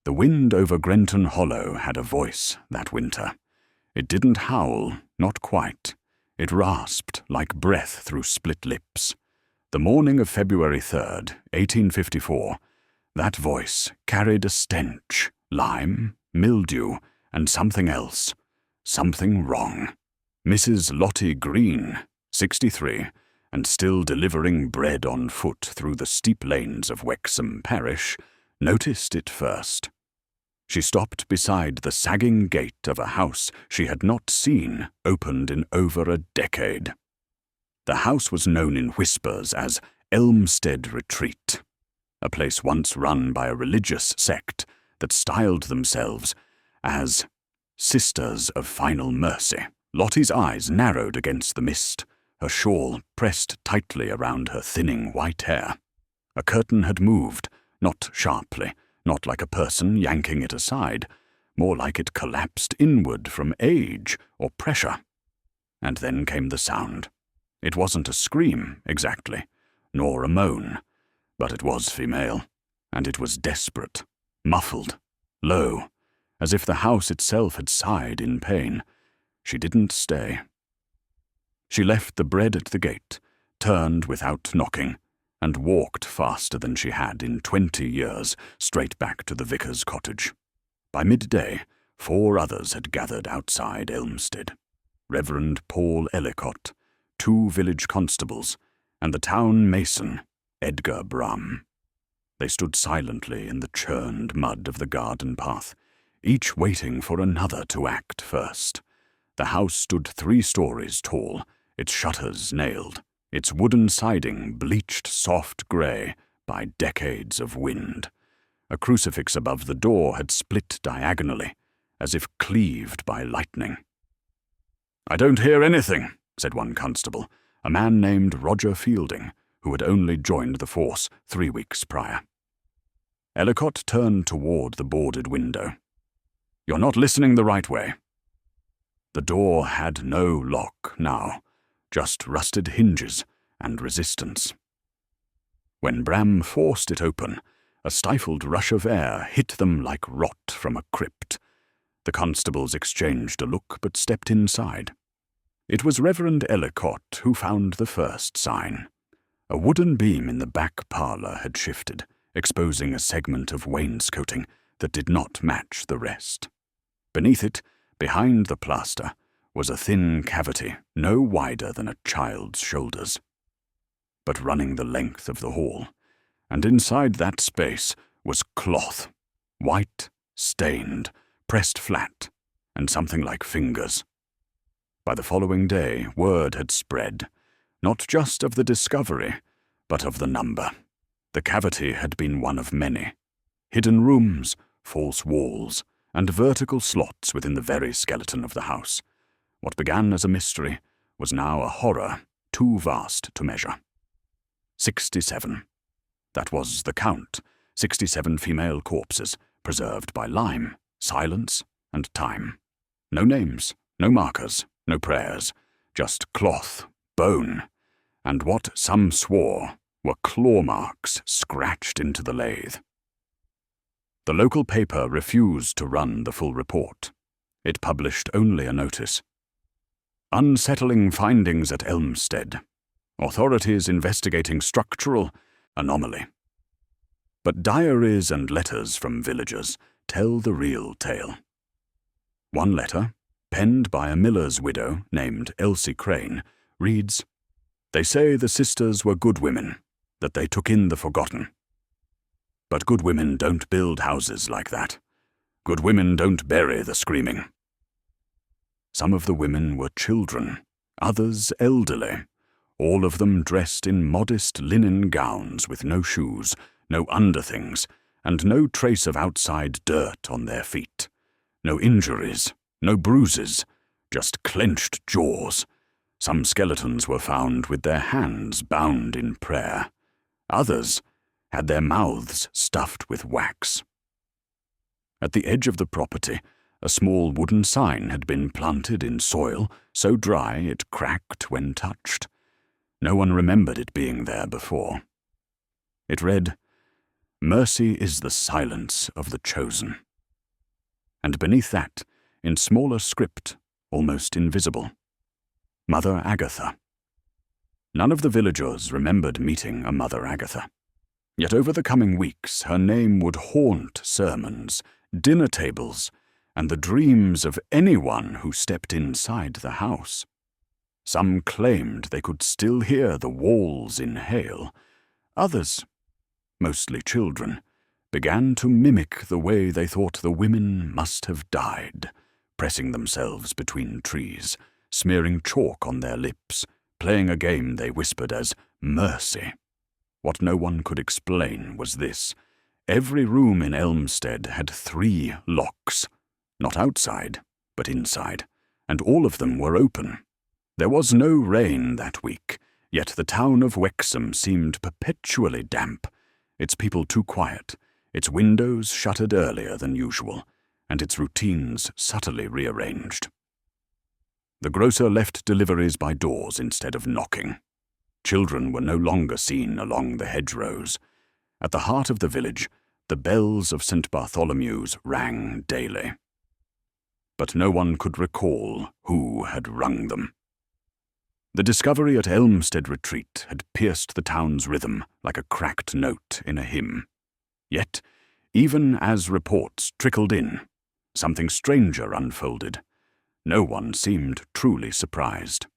The wind over Grenton Hollow had a voice that winter. It didn't howl, not quite. It rasped like breath through split lips. The morning of February 3rd, 1854, that voice carried a stench, lime, mildew, and something else. Something wrong. Mrs. Lottie Green, 63, and still delivering bread on foot through the steep lanes of Wexham Parish, noticed it first. She stopped beside the sagging gate of a house she had not seen opened in over a decade. The house was known in whispers as Elmstead Retreat, a place once run by a religious sect that styled themselves as Sisters of Final Mercy. Lottie's eyes narrowed against the mist, her shawl pressed tightly around her thinning white hair. A curtain had moved, not sharply, not like a person yanking it aside, more like it collapsed inward from age or pressure. And then came the sound. It wasn't a scream, exactly, nor a moan, but it was female, and it was desperate, muffled, low, as if the house itself had sighed in pain. She didn't stay. She left the bread at the gate, turned without knocking, and walked faster than she had in 20 years, straight back to the vicar's cottage. By midday, 4 others had gathered outside Elmstead. Reverend Paul Ellicott, 2 village constables, and the town mason, Edgar Brum. They stood silently in the churned mud of the garden path, each waiting for another to act first. The house stood 3 stories tall, its shutters nailed, its wooden siding bleached soft grey by decades of wind. A crucifix above the door had split diagonally, as if cleaved by lightning. "I don't hear anything," said one constable, a man named Roger Fielding, who had only joined the force 3 weeks prior. Ellicott turned toward the boarded window. "You're not listening the right way." The door had no lock now, just rusted hinges and resistance. When Bram forced it open, a stifled rush of air hit them like rot from a crypt. The constables exchanged a look but stepped inside. It was Reverend Ellicott who found the first sign. A wooden beam in the back parlour had shifted, exposing a segment of wainscoting that did not match the rest. Beneath it, behind the plaster, was a thin cavity no wider than a child's shoulders, but running the length of the hall, and inside that space was cloth, white, stained, pressed flat, and something like fingers. By the following day, word had spread, not just of the discovery, but of the number. The cavity had been one of many. Hidden rooms, false walls, and vertical slots within the very skeleton of the house. What began as a mystery was now a horror too vast to measure. 67. That was the count. 67 female corpses, preserved by lime, silence, and time. No names, no markers, no prayers, just cloth, bone, and what some swore were claw marks scratched into the lathe. The local paper refused to run the full report. It published only a notice. Unsettling findings at Elmstead. Authorities investigating structural anomaly. But diaries and letters from villagers tell the real tale. One letter, penned by a miller's widow named Elsie Crane, reads, "They say the sisters were good women, that they took in the forgotten. But good women don't build houses like that. Good women don't bury the screaming." Some of the women were children, others elderly, all of them dressed in modest linen gowns with no shoes, no underthings, and no trace of outside dirt on their feet. No injuries, no bruises, just clenched jaws. Some skeletons were found with their hands bound in prayer. Others had their mouths stuffed with wax. At the edge of the property, a small wooden sign had been planted in soil so dry it cracked when touched. No one remembered it being there before. It read, Mercy is the silence of the chosen. And beneath that, in smaller script, almost invisible, Mother Agatha. None of the villagers remembered meeting a Mother Agatha. Yet over the coming weeks, her name would haunt sermons, dinner tables, and the dreams of anyone who stepped inside the house. Some claimed they could still hear the walls inhale. Others, mostly children, began to mimic the way they thought the women must have died, pressing themselves between trees, smearing chalk on their lips, playing a game they whispered as mercy. What no one could explain was this: every room in Elmstead had 3 locks, not outside, but inside, and all of them were open. There was no rain that week, yet the town of Wexham seemed perpetually damp, its people too quiet, its windows shuttered earlier than usual, and its routines subtly rearranged. The grocer left deliveries by doors instead of knocking. Children were no longer seen along the hedgerows. At the heart of the village, the bells of St. Bartholomew's rang daily. But no one could recall who had rung them. The discovery at Elmstead Retreat had pierced the town's rhythm like a cracked note in a hymn. Yet, even as reports trickled in, something stranger unfolded. No one seemed truly surprised.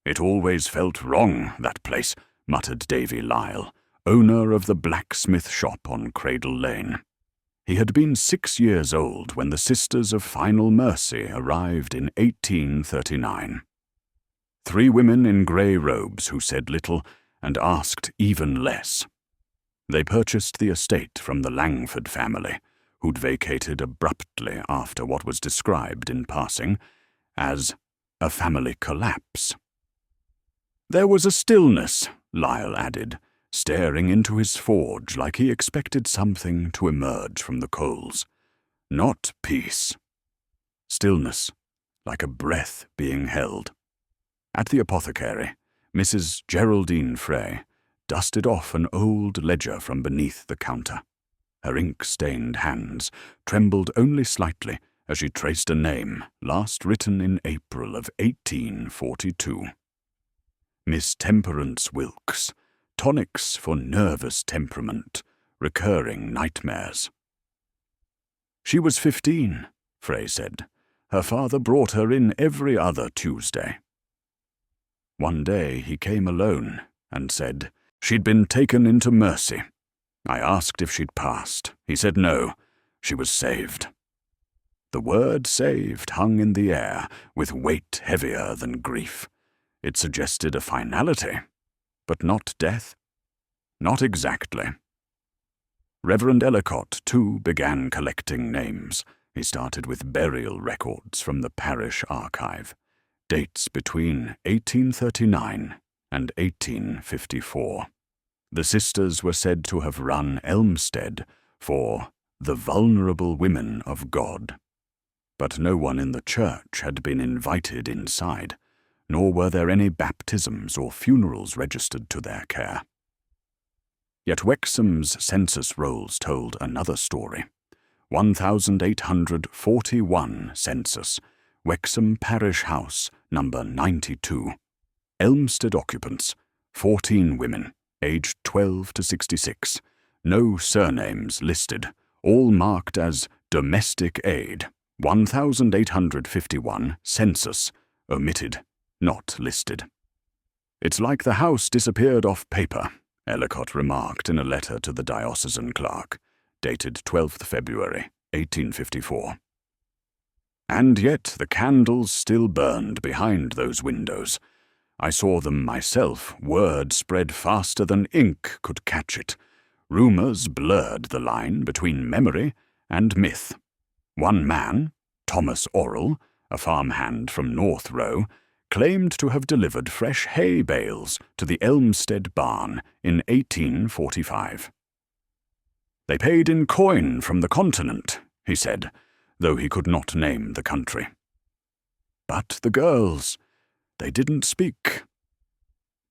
"It always felt wrong, that place," muttered Davy Lyle, owner of the blacksmith shop on Cradle Lane. He had been 6 years old when the Sisters of Final Mercy arrived in 1839. 3 women in grey robes who said little and asked even less. They purchased the estate from the Langford family, who'd vacated abruptly after what was described in passing as a family collapse. There was a stillness, Lyle added, staring into his forge like he expected something to emerge from the coals. Not peace. Stillness, like a breath being held. At the apothecary, Mrs. Geraldine Frey dusted off an old ledger from beneath the counter. Her ink-stained hands trembled only slightly as she traced a name last written in April of 1842. Miss Temperance Wilkes, tonics for nervous temperament, recurring nightmares. She was 15, Frey said. Her father brought her in every other Tuesday. One day he came alone and said she'd been taken into Mercy. I asked if she'd passed. He said no, she was saved. The word saved hung in the air, with weight heavier than grief. It suggested a finality, but not death. Not exactly. Reverend Ellicott, too, began collecting names. He started with burial records from the parish archive, dates between 1839 and 1854. The sisters were said to have run Elmstead for the vulnerable women of God. But no one in the church had been invited inside, nor were there any baptisms or funerals registered to their care. Yet Wexham's census rolls told another story. 1841 census, Wexham Parish House, number 92. Elmstead occupants, 14 women, aged 12 to 66. No surnames listed, all marked as domestic aid. 1851 census, omitted, not listed. It's like the house disappeared off paper, Ellicott remarked in a letter to the diocesan clerk, dated 12th February, 1854. And yet the candles still burned behind those windows. I saw them myself. Word spread faster than ink could catch it. Rumours blurred the line between memory and myth. One man, Thomas Orrell, a farmhand from North Row, claimed to have delivered fresh hay bales to the Elmstead barn in 1845. They paid in coin from the continent, he said, though he could not name the country. But the girls, they didn't speak.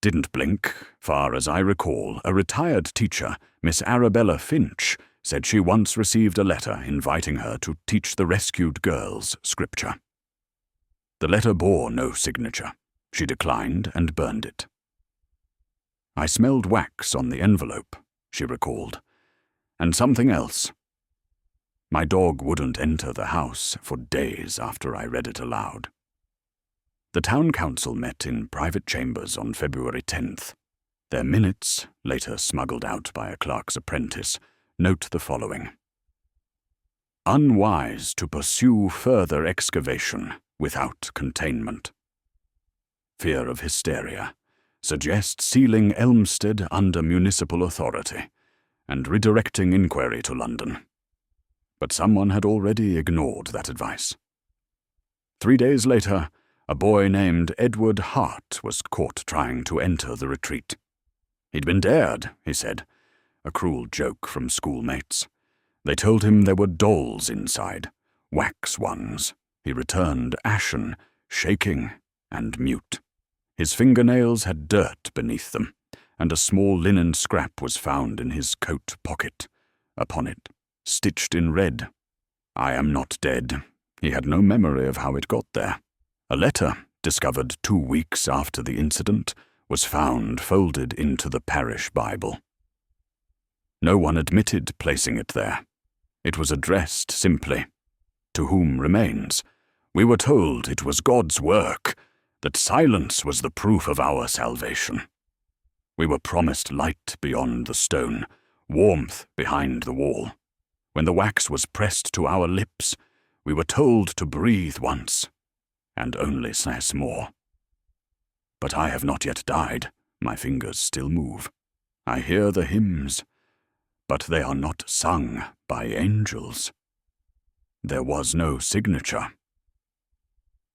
Didn't blink. Far as I recall, a retired teacher, Miss Arabella Finch, said she once received a letter inviting her to teach the rescued girls scripture. The letter bore no signature. She declined and burned it. I smelled wax on the envelope, she recalled, and something else. My dog wouldn't enter the house for days after I read it aloud. The town council met in private chambers on February 10th. Their minutes, later smuggled out by a clerk's apprentice, note the following. Unwise to pursue further excavation without containment. Fear of hysteria. Suggest sealing Elmstead under municipal authority and redirecting inquiry to London. But someone had already ignored that advice. 3 days later, a boy named Edward Hart was caught trying to enter the retreat. He'd been dared, he said, a cruel joke from schoolmates. They told him there were dolls inside, wax ones. He returned ashen, shaking, and mute. His fingernails had dirt beneath them, and a small linen scrap was found in his coat pocket. Upon it, stitched in red, I am not dead. He had no memory of how it got there. A letter, discovered 2 weeks after the incident, was found folded into the parish Bible. No one admitted placing it there. It was addressed simply, "To whom remains." We were told it was God's work, that silence was the proof of our salvation. We were promised light beyond the stone, warmth behind the wall. When the wax was pressed to our lips, we were told to breathe once, and only less more. But I have not yet died. My fingers still move. I hear the hymns, but they are not sung by angels. There was no signature.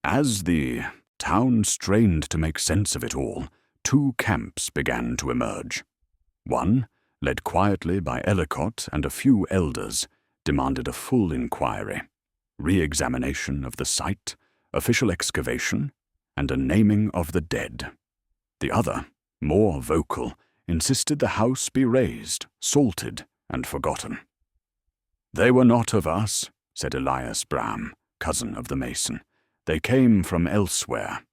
As the town strained to make sense of it all, 2 camps began to emerge. One, led quietly by Ellicott and a few elders, demanded a full inquiry, re-examination of the site, official excavation, and a naming of the dead. The other, more vocal, insisted the house be razed, salted, and forgotten. They were not of us, said Elias Bram, cousin of the mason. They came from elsewhere.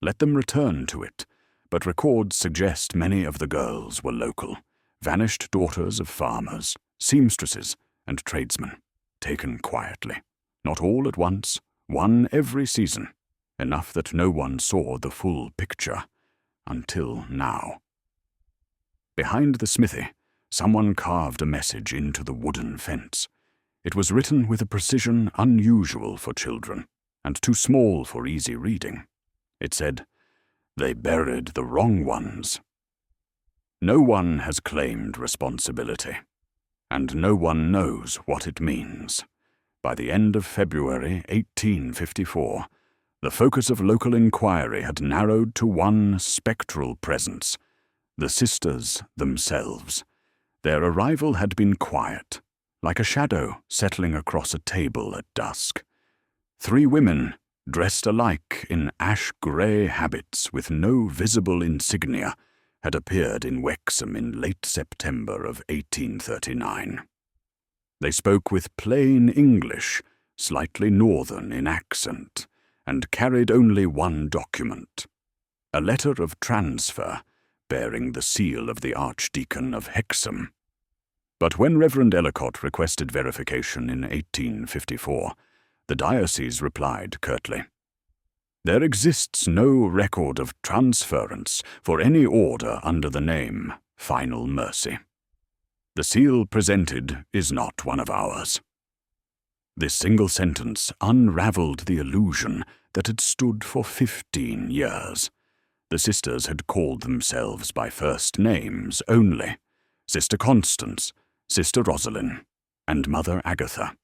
Let them return to it, but records suggest many of the girls were local, vanished daughters of farmers, seamstresses, and tradesmen, taken quietly, not all at once, one every season, enough that no one saw the full picture, until now. Behind the smithy, someone carved a message into the wooden fence. It was written with a precision unusual for children, and too small for easy reading. It said, "They buried the wrong ones." No one has claimed responsibility, and no one knows what it means. By the end of February 1854, the focus of local inquiry had narrowed to one spectral presence, the sisters themselves. Their arrival had been quiet, like a shadow settling across a table at dusk. 3 women, dressed alike in ash-grey habits with no visible insignia, had appeared in Wexham in late September of 1839. They spoke with plain English, slightly northern in accent, and carried only one document, a letter of transfer bearing the seal of the Archdeacon of Hexham. But when Reverend Ellicott requested verification in 1854, the diocese replied curtly, "There exists no record of transference for any order under the name Final Mercy. The seal presented is not one of ours." This single sentence unraveled the illusion that had stood for 15 years. The sisters had called themselves by first names only: Sister Constance, Sister Rosalind, and Mother Agatha.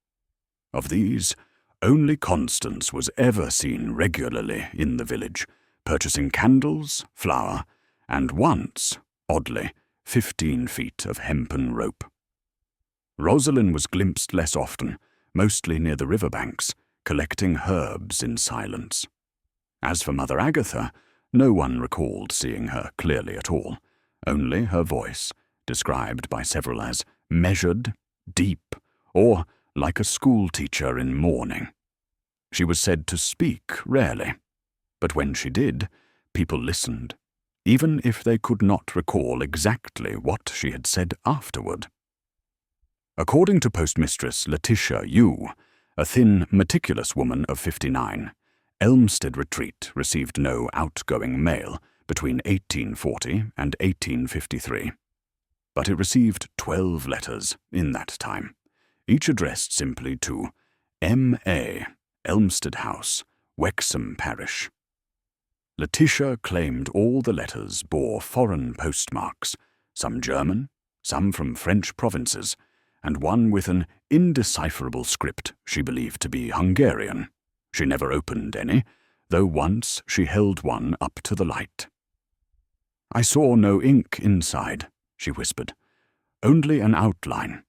Of these, only Constance was ever seen regularly in the village, purchasing candles, flour, and once, oddly, 15 feet of hempen rope. Rosalind was glimpsed less often, mostly near the riverbanks, collecting herbs in silence. As for Mother Agatha, No one recalled seeing her clearly at all, only her voice, described by several as measured, deep, or like a schoolteacher in mourning. She was said to speak rarely, but when she did, people listened, even if they could not recall exactly what she had said afterward. According to postmistress Letitia Yu, a thin, meticulous woman of 59, Elmstead Retreat received no outgoing mail between 1840 and 1853. But it received 12 letters in that time, each addressed simply to M.A., Elmstead House, Wexham Parish. Letitia claimed all the letters bore foreign postmarks, some German, some from French provinces, and one with an indecipherable script she believed to be Hungarian. She never opened any, though once she held one up to the light. "I saw no ink inside," she whispered, "only an outline."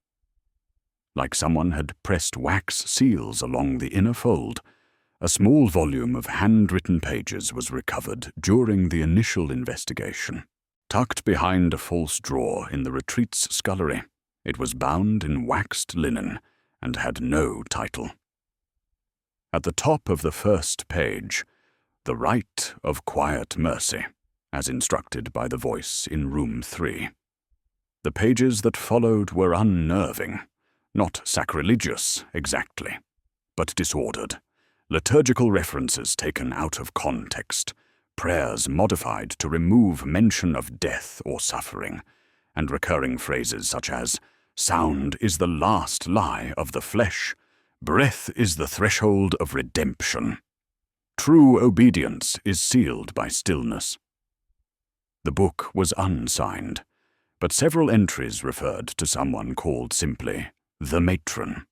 Like someone had pressed wax seals along the inner fold, a small volume of handwritten pages was recovered during the initial investigation. Tucked behind a false drawer in the retreat's scullery, it was bound in waxed linen and had no title. At the top of the first page, "The Rite of Quiet Mercy," as instructed by the voice in room 3. The pages that followed were unnerving, not sacrilegious exactly, but disordered, liturgical references taken out of context, prayers modified to remove mention of death or suffering, and recurring phrases such as, "Sound is the last lie of the flesh. Breath is the threshold of redemption. True obedience is sealed by stillness." The book was unsigned, but several entries referred to someone called simply the matron.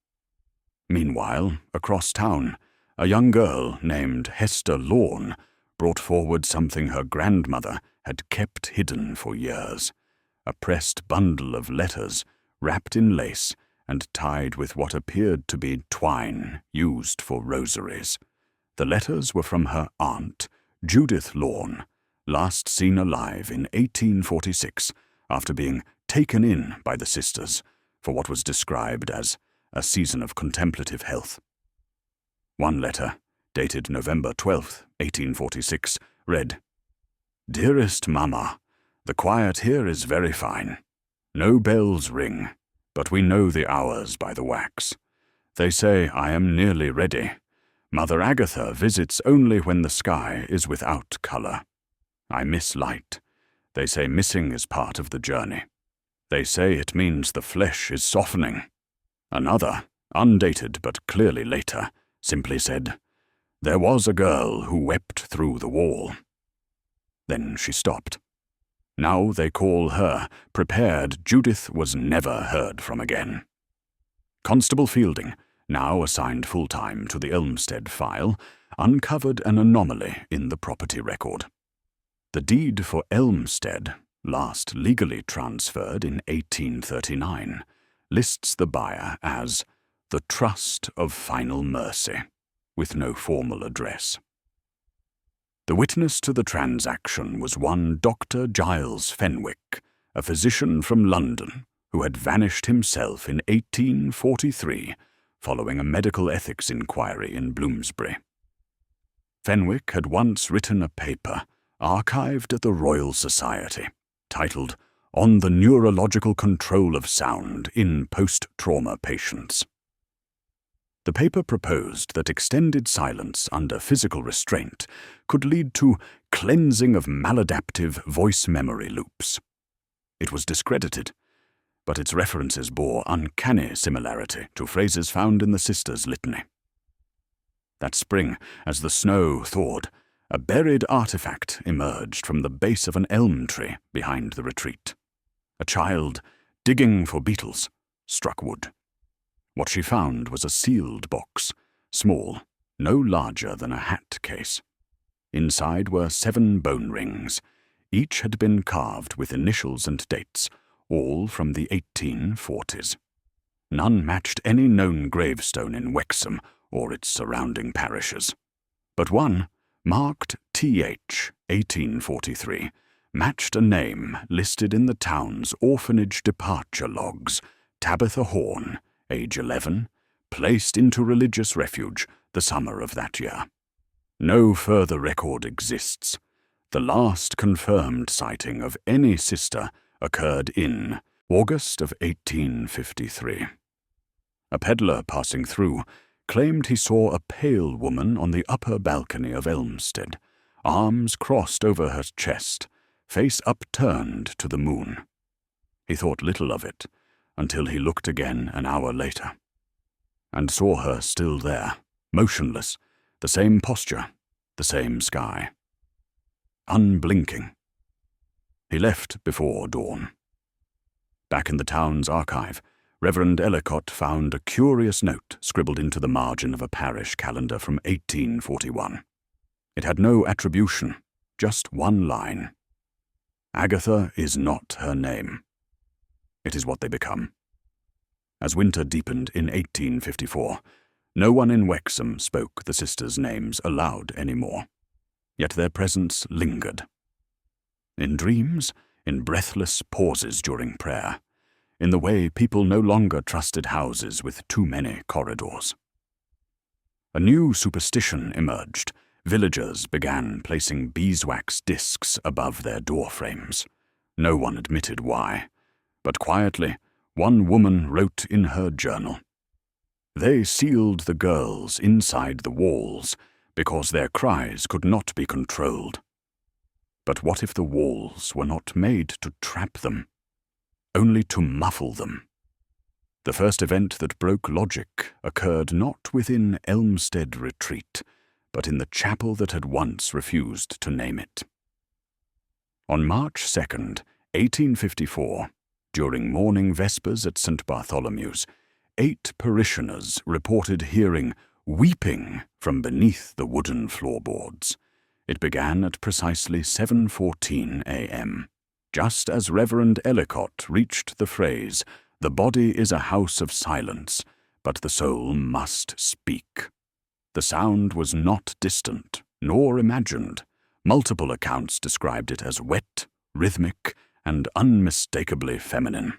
Meanwhile, across town, a young girl named Hester Lorne brought forward something her grandmother had kept hidden for years, a pressed bundle of letters wrapped in lace and tied with what appeared to be twine used for rosaries. The letters were from her aunt, Judith Lorne, last seen alive in 1846 after being taken in by the sisters for what was described as a season of contemplative health. One letter, dated November 12, 1846, read, "Dearest Mamma, the quiet here is very fine. No bells ring, but we know the hours by the wax. They say I am nearly ready. Mother Agatha visits only when the sky is without color. I miss light. They say missing is part of the journey. They say it means the flesh is softening." Another, undated but clearly later, simply said, "There was a girl who wept through the wall." Then she stopped. Now they call her prepared Judith was never heard from again. Constable Fielding, now assigned full-time to the Elmstead file, uncovered an anomaly in the property record. The deed for Elmstead, last legally transferred in 1839, lists the buyer as the Trust of Final Mercy, with no formal address. The witness to the transaction was one Dr. Giles Fenwick, a physician from London who had vanished himself in 1843 following a medical ethics inquiry in Bloomsbury. Fenwick had once written a paper archived at the Royal Society, titled "On the Neurological Control of Sound in Post-Trauma Patients." The paper proposed that extended silence under physical restraint could lead to cleansing of maladaptive voice memory loops. It was discredited, but its references bore uncanny similarity to phrases found in the Sisters' Litany. That spring, as the snow thawed, a buried artifact emerged from the base of an elm tree behind the retreat. A child, digging for beetles, struck wood. What she found was a sealed box, small, no larger than a hat case. Inside were 7 bone rings. Each had been carved with initials and dates, all from the 1840s. None matched any known gravestone in Wexham or its surrounding parishes. But one, marked TH 1843, matched a name listed in the town's orphanage departure logs, Tabitha Horn, age 11, placed into religious refuge the summer of that year. No further record exists. The last confirmed sighting of any sister occurred in August of 1853. A peddler passing through claimed he saw a pale woman on the upper balcony of Elmstead, arms crossed over her chest, face upturned to the moon. He thought little of it until he looked again an hour later, and saw her still there, motionless, the same posture, the same sky. Unblinking. He left before dawn. Back in the town's archive, Reverend Ellicott found a curious note scribbled into the margin of a parish calendar from 1841. It had no attribution, just one line. Agatha is not her name. It is what they become. As winter deepened in 1854, no one in Wexham spoke the sisters' names aloud anymore, yet their presence lingered. In dreams, in breathless pauses during prayer, in the way people no longer trusted houses with too many corridors. A new superstition emerged. Villagers began placing beeswax discs above their door frames. No one admitted why, but quietly, one woman wrote in her journal, "They sealed the girls inside the walls because their cries could not be controlled. But what if the walls were not made to trap them, only to muffle them?" The first event that broke logic occurred not within Elmstead Retreat, but in the chapel that had once refused to name it. On March 2nd, 1854, during morning vespers at St. Bartholomew's, 8 parishioners reported hearing weeping from beneath the wooden floorboards. It began at precisely 7:14 a.m., just as Reverend Ellicott reached the phrase, "The body is a house of silence, but the soul must speak." The sound was not distant, nor imagined. Multiple accounts described it as wet, rhythmic, and unmistakably feminine.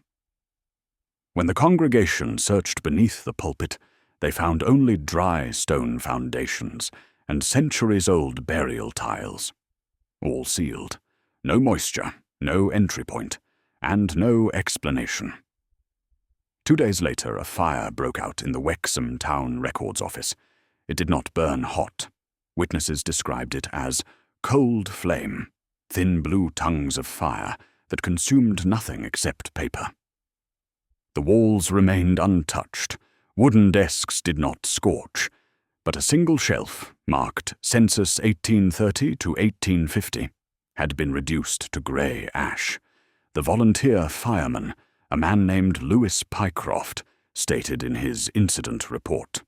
When the congregation searched beneath the pulpit, they found only dry stone foundations and centuries-old burial tiles, all sealed. No moisture, no entry point, and no explanation. 2 days later, a fire broke out in the Wexham Town Records Office. It did not burn hot. Witnesses described it as cold flame, thin blue tongues of fire that consumed nothing except paper. The walls remained untouched. Wooden desks did not scorch, but a single shelf, marked Census 1830 to 1850, had been reduced to grey ash. The volunteer fireman, a man named Lewis Pycroft, stated in his incident report,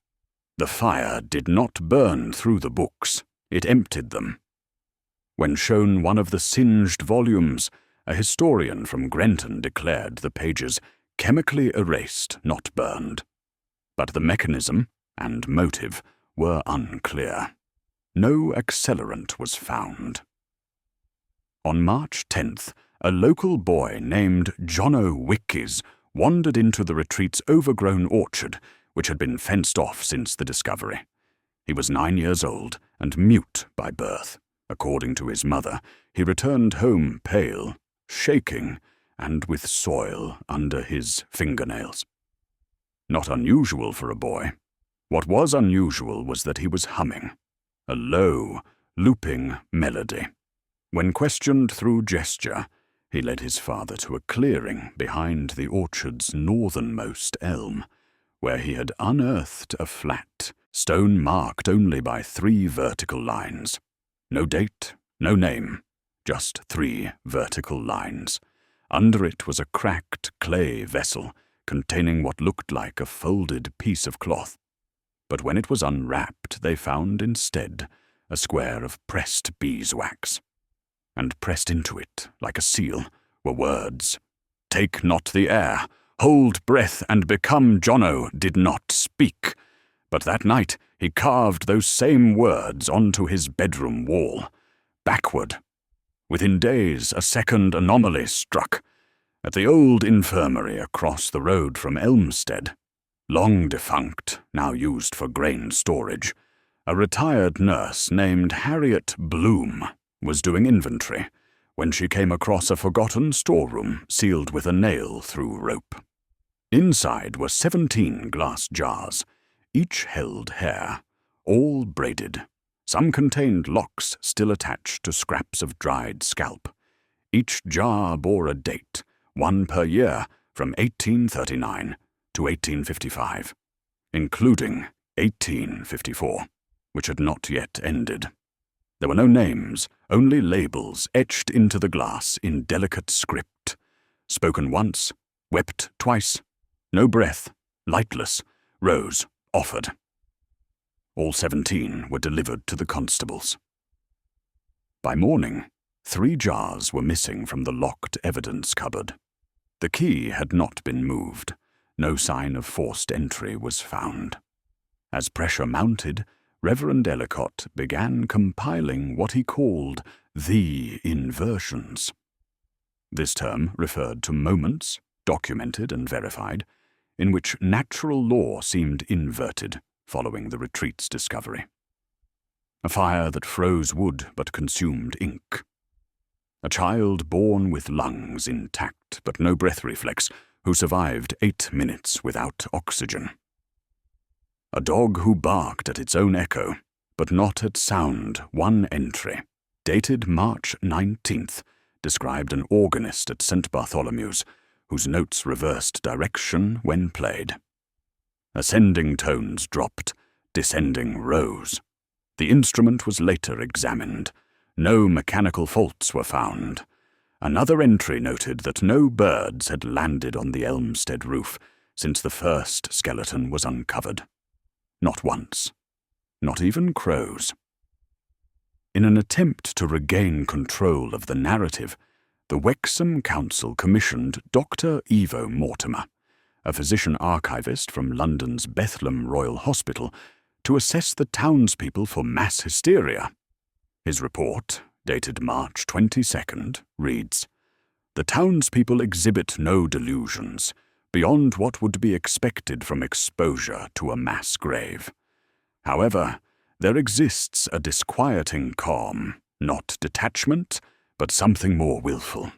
"The fire did not burn through the books, it emptied them." When shown one of the singed volumes, a historian from Grenton declared the pages chemically erased, not burned. But the mechanism and motive were unclear. No accelerant was found. On March 10th, a local boy named Jono Wickes wandered into the retreat's overgrown orchard, which had been fenced off since the discovery. He was 9 years old and mute by birth. According to his mother, he returned home pale, shaking, and with soil under his fingernails. Not unusual for a boy. What was unusual was that he was humming, a low, looping melody. When questioned through gesture, he led his father to a clearing behind the orchard's northernmost elm, where he had unearthed a flat, stone marked only by 3 vertical lines. No date, no name, just 3 vertical lines. Under it was a cracked clay vessel containing what looked like a folded piece of cloth. But when it was unwrapped, they found instead a square of pressed beeswax. And pressed into it, like a seal, were words, "Take not the air, hold breath and become Jono did not speak. But that night He carved those same words onto his bedroom wall, backward. Within days, a second anomaly struck. At the old infirmary across the road from Elmstead, long defunct, now used for grain storage, a retired nurse named Harriet Bloom was doing inventory when she came across a forgotten storeroom sealed with a nail-through rope. Inside were 17 glass jars. Each held hair, all braided. Some contained locks still attached to scraps of dried scalp. Each jar bore a date, one per year, from 1839 to 1855, including 1854, which had not yet ended. There were no names, only labels etched into the glass in delicate script. Spoken once, wept twice. No breath, lightless, rose, offered. All 17 were delivered to the constables. By morning, 3 jars were missing from the locked evidence cupboard. The key had not been moved. No sign of forced entry was found. As pressure mounted, Reverend Ellicott began compiling what he called the inversions. This term referred to moments, documented and verified, in which natural law seemed inverted following the retreat's discovery. A fire that froze wood but consumed ink. A child born with lungs intact but no breath reflex, who survived 8 minutes without oxygen. A dog who barked at its own echo, but not at sound. One entry, dated March 19th, described an organist at St. Bartholomew's, whose notes reversed direction when played. Ascending tones dropped, descending rose. The instrument was later examined. No mechanical faults were found. Another entry noted that no birds had landed on the Elmstead roof since the first skeleton was uncovered. Not once. Not even crows. In an attempt to regain control of the narrative, the Wexham Council commissioned Dr. Evo Mortimer, a physician archivist from London's Bethlem Royal Hospital, to assess the townspeople for mass hysteria. His report, dated March 22nd, reads, "The townspeople exhibit no delusions, beyond what would be expected from exposure to a mass grave. However, there exists a disquieting calm, not detachment, but something more willful.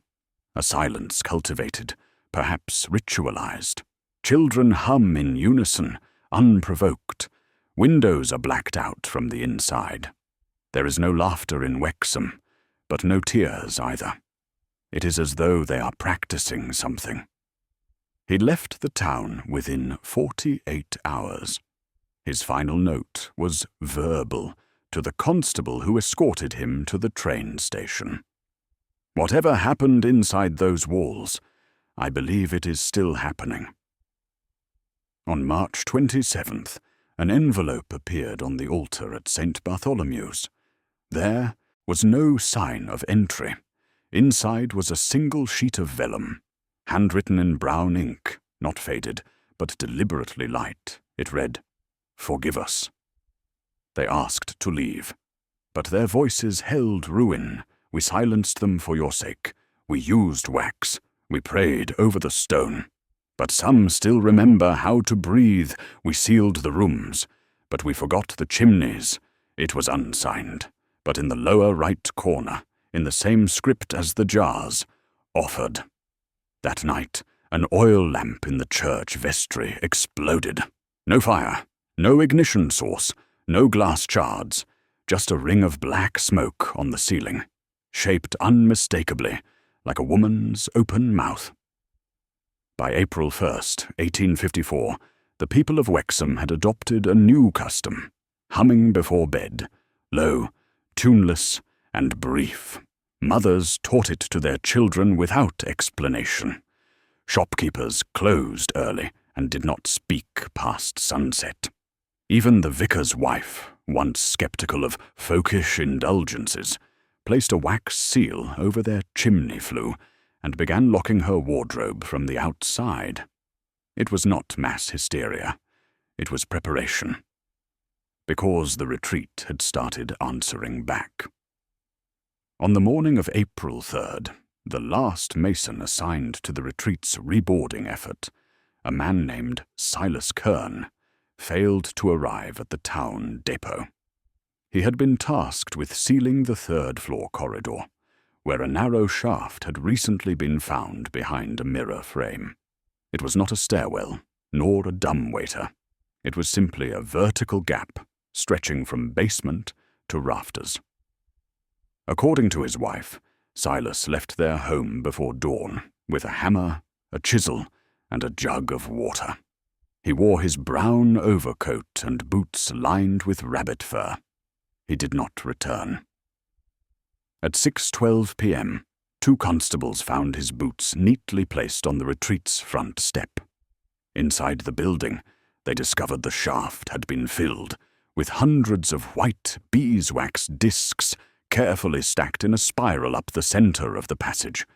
A silence cultivated, perhaps ritualized. Children hum in unison, unprovoked. Windows are blacked out from the inside. There is no laughter in Wexham, but no tears either. It is as though they are practicing something." He left the town within 48 hours. His final note was verbal to the constable who escorted him to the train station. "Whatever happened inside those walls, I believe it is still happening." On March 27th, an envelope appeared on the altar at St. Bartholomew's. There was no sign of entry. Inside was a single sheet of vellum, handwritten in brown ink, not faded, but deliberately light. It read, "Forgive us." They asked to leave, but their voices held ruin. "We silenced them for your sake. We used wax. We prayed over the stone. But some still remember how to breathe. We sealed the rooms, but we forgot the chimneys." It was unsigned, but in the lower right corner, in the same script as the jars, "Offered." That night, an oil lamp in the church vestry exploded. No fire, no ignition source, no glass shards, just a ring of black smoke on the ceiling, shaped unmistakably like a woman's open mouth. By April 1st, 1854, the people of Wexham had adopted a new custom, humming before bed, low, tuneless, and brief. Mothers taught it to their children without explanation. Shopkeepers closed early and did not speak past sunset. Even the vicar's wife, once skeptical of folkish indulgences, placed a wax seal over their chimney flue and began locking her wardrobe from the outside. It was not mass hysteria. It was preparation. because the retreat had started answering back. On the morning of April 3rd, the last mason assigned to the retreat's reboarding effort, a man named Silas Kern, failed to arrive at the town depot. He had been tasked with sealing the third-floor corridor, where a narrow shaft had recently been found behind a mirror frame. It was not a stairwell, nor a dumbwaiter. It was simply a vertical gap stretching from basement to rafters. According to his wife, Silas left their home before dawn with a hammer, a chisel, and a jug of water. He wore his brown overcoat and boots lined with rabbit fur. He did not return. At 6:12 p.m., 2 constables found his boots neatly placed on the retreat's front step. Inside the building, they discovered the shaft had been filled with hundreds of white beeswax discs carefully stacked in a spiral up the center of the passage.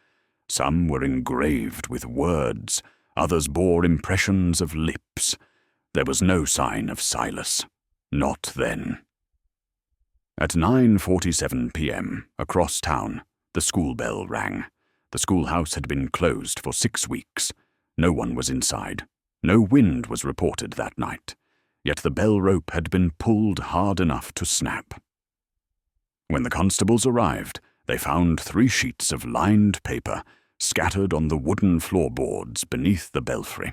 Some were engraved with words, others bore impressions of lips. There was no sign of Silas. Not then. At 9:47 p.m., across town, the school bell rang. The schoolhouse had been closed for 6 weeks. No one was inside. No wind was reported that night, yet the bell rope had been pulled hard enough to snap. When the constables arrived, they found 3 sheets of lined paper scattered on the wooden floorboards beneath the belfry.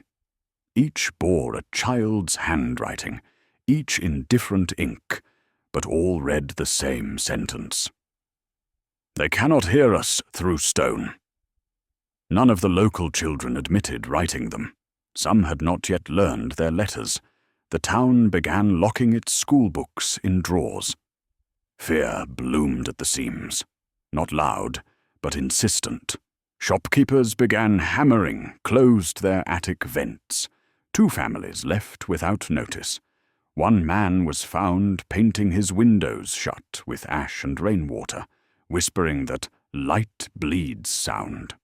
Each bore a child's handwriting, each in different ink, but all read the same sentence. "They cannot hear us through stone." None of the local children admitted writing them. Some had not yet learned their letters. The town began locking its school books in drawers. Fear bloomed at the seams, not loud, but insistent. Shopkeepers began hammering, closed their attic vents. 2 families left without notice. 1 man was found painting his windows shut with ash and rainwater, whispering that light bleeds sound.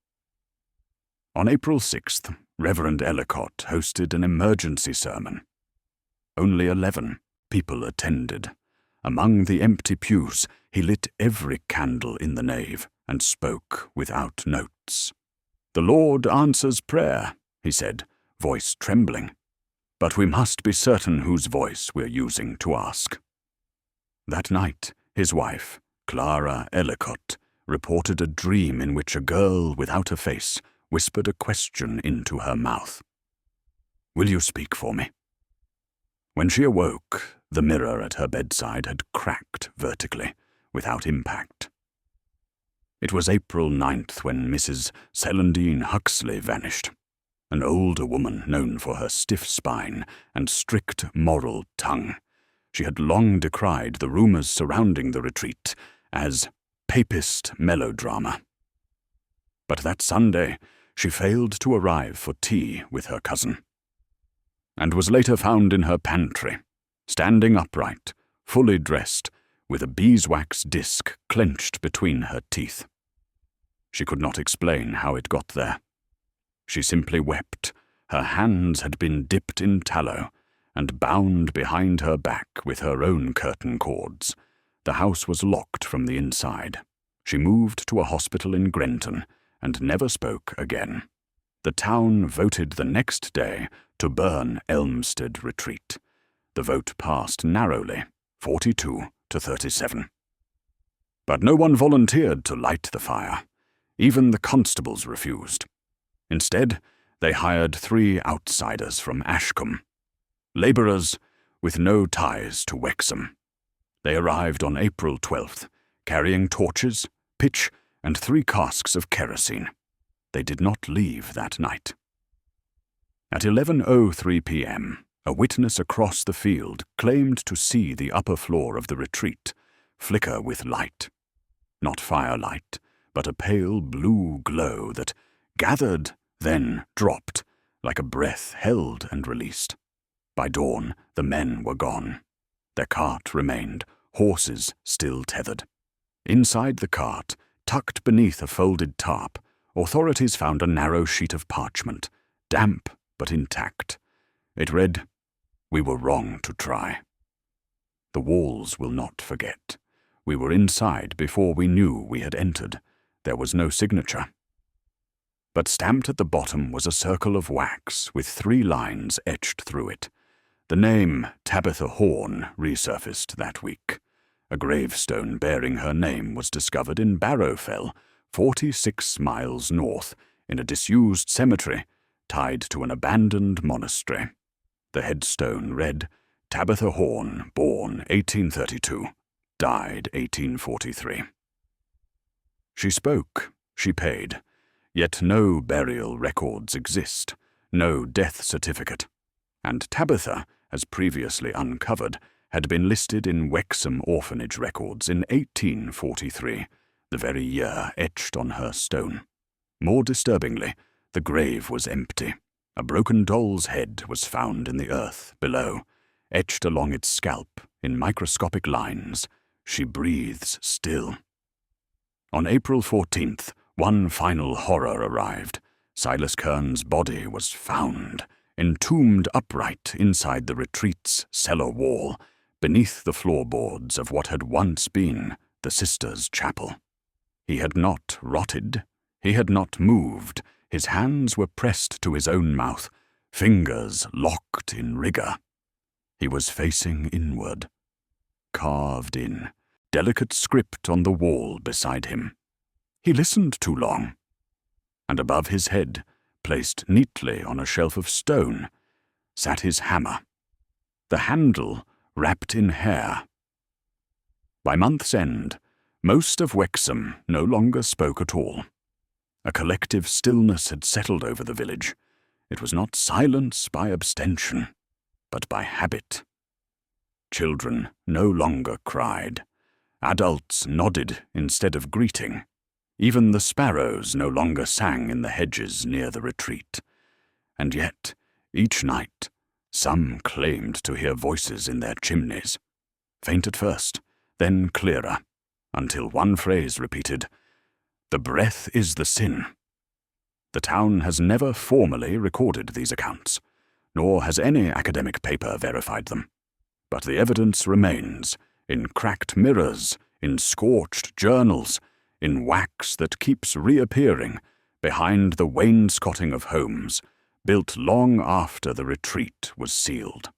On April 6th, Reverend Ellicott hosted an emergency sermon. Only 11 people attended. Among the empty pews, he lit every candle in the nave and spoke without notes. "The Lord answers prayer," he said, voice trembling. "But we must be certain whose voice we're using to ask." That night, his wife, Clara Ellicott, reported a dream in which a girl without a face whispered a question into her mouth. "Will you speak for me?" When she awoke, the mirror at her bedside had cracked vertically, without impact. It was April 9th when Mrs. Celandine Huxley vanished, an older woman known for her stiff spine and strict moral tongue. She had long decried the rumors surrounding the retreat as papist melodrama. But that Sunday, she failed to arrive for tea with her cousin, and was later found in her pantry, standing upright, fully dressed, with a beeswax disc clenched between her teeth. She could not explain how it got there. She simply wept. Her hands had been dipped in tallow and bound behind her back with her own curtain cords. The house was locked from the inside. She moved to a hospital in Grenton and never spoke again. The town voted the next day to burn Elmstead Retreat. The vote passed narrowly, 42 to 37. But no one volunteered to light the fire. Even the constables refused. Instead, they hired 3 outsiders from Ashcombe, labourers with no ties to Wexham. They arrived on April 12th, carrying torches, pitch, and 3 casks of kerosene. They did not leave that night. At 11:03 p.m., a witness across the field claimed to see the upper floor of the retreat flicker with light. Not firelight, but a pale blue glow that gathered, then dropped, like a breath held and released. By dawn, the men were gone. Their cart remained, horses still tethered. Inside the cart, tucked beneath a folded tarp, authorities found a narrow sheet of parchment, damp but intact. It read, "We were wrong to try." The walls will not forget. We were inside before we knew we had entered. There was no signature. But stamped at the bottom was a circle of wax with 3 lines etched through it. The name Tabitha Horn resurfaced that week. A gravestone bearing her name was discovered in Barrowfell, 46 miles north, in a disused cemetery tied to an abandoned monastery. The headstone read, Tabitha Horn, born 1832, died 1843. She spoke, she paid, yet no burial records exist, no death certificate, and Tabitha, as previously uncovered, had been listed in Wexham orphanage records in 1843, the very year etched on her stone. More disturbingly, the grave was empty. A broken doll's head was found in the earth below. Etched along its scalp in microscopic lines, she breathes still. On April 14th, one final horror arrived. Silas Kern's body was found, entombed upright inside the retreat's cellar wall, beneath the floorboards of what had once been the sisters' chapel. He had not rotted. He had not moved. His hands were pressed to his own mouth, fingers locked in rigor. He was facing inward. Carved in, delicate script on the wall beside him. He listened too long. And above his head, placed neatly on a shelf of stone, sat his hammer, the handle wrapped in hair. By month's end, most of Wexham no longer spoke at all. A collective stillness had settled over the village. It was not silence by abstention, but by habit. Children no longer cried. Adults nodded instead of greeting. Even the sparrows no longer sang in the hedges near the retreat. And yet, each night, some claimed to hear voices in their chimneys. Faint at first, then clearer, until one phrase repeated, "The breath is the sin." The town has never formally recorded these accounts, nor has any academic paper verified them. But the evidence remains, in cracked mirrors, in scorched journals, in wax that keeps reappearing behind the wainscoting of homes built long after the retreat was sealed.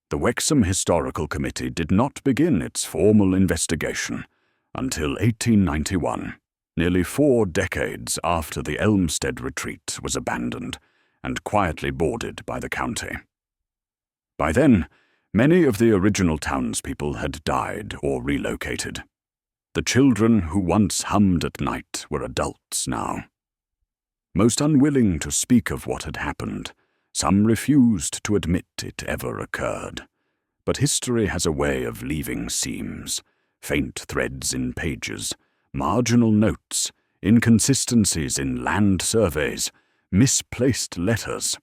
The Wexham Historical Committee did not begin its formal investigation until 1891, nearly 4 decades after the Elmstead retreat was abandoned and quietly boarded by the county. By then, many of the original townspeople had died or relocated. The children who once hummed at night were adults now. Most unwilling to speak of what had happened, some refused to admit it ever occurred. But history has a way of leaving seams, faint threads in pages, marginal notes, inconsistencies in land surveys, misplaced letters.